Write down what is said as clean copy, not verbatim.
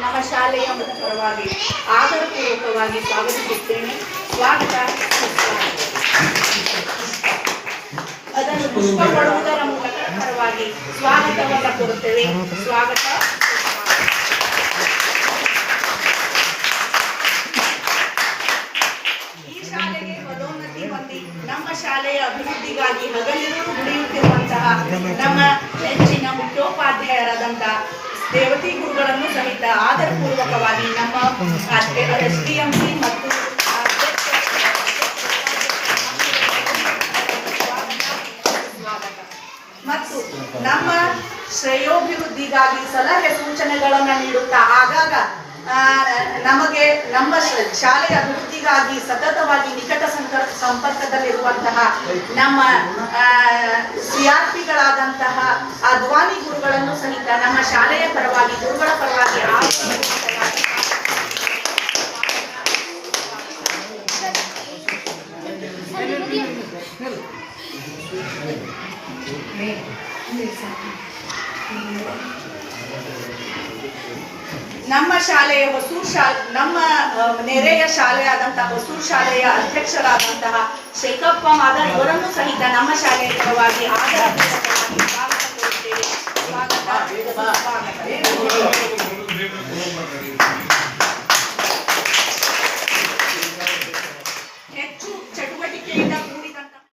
ನಮ್ಮ ಶಾಲೆಯ ಪರವಾಗಿ ಆದರಪೂರ್ವಕವಾಗಿ ಸ್ವಾಗತಿಸುತ್ತೇನೆ. ಸ್ವಾಗತ. ಅದನ್ನು ಪುಷ್ಪ ಕೊಡುವುದರ ಮೂಲಕ ಪರವಾಗಿ ಸ್ವಾಗತವನ್ನು ಕೊಡುತ್ತೇವೆ. ಸ್ವಾಗತ. ಈ ಶಾಲೆಗೆ ಪದೋನ್ನತಿ ಹೊಂದಿ ನಮ್ಮ ಶಾಲೆಯ ಅಭಿವೃದ್ಧಿಗಾಗಿ ಹಗಲಿರುಳು ದುಡಿಯುತ್ತಿರುವಂತಹ ನಮ್ಮ ನೆಚ್ಚಿನ ಮುಖ್ಯೋಪಾಧ್ಯಾಯರಾದಂತಹ ದೇವತಿ ಗುರುಗಳನ್ನು ಸಹಿತ ಆದರಪೂರ್ವಕವಾಗಿ ನಮ್ಮ SDMC ಮತ್ತು ಮತ್ತು ನಮ್ಮ ಶ್ರೇಯೋಭಿವೃದ್ಧಿಗಾಗಿ ಸಲಹೆ ಸೂಚನೆಗಳನ್ನು ನೀಡುತ್ತಾ ಆಗಾಗ ನಮಗೆ ನಮ್ಮ ಶಾಲೆಯ ಅಭಿವೃದ್ಧಿಗಾಗಿ ಸತತವಾಗಿ ನಿಕಟ ಸಂಪರ್ಕದಲ್ಲಿರುವಂತಹ ನಮ್ಮ CRPಗಳಾದಂತಹ ಅದ್ವಾನಿ ಗುರುಗಳನ್ನು ಸಹಿತ ನಮ್ಮ ಶಾಲೆಯ ಪರವಾಗಿ ಗುರುಗಳ ಪರವಾಗಿ ನಮ್ಮ ಶಾಲೆಯ ನಮ್ಮ ನೆರೆಯ ಶಾಲೆಯಾದಂತಹ ಹೊಸೂರು ಶಾಲೆಯ ಅಧ್ಯಕ್ಷರಾದಂತಹ ಶೇಖಪ್ಪ ಮಾದರ್ ಇವರನ್ನು ಸಹಿತ ನಮ್ಮ ಶಾಲೆಯ ಪರವಾಗಿ ಆದರಪೂರ್ವಕವಾಗಿ ಸ್ವಾಗತ ಕೊಡುತ್ತೇವೆ. ಸ್ವಾಗತ.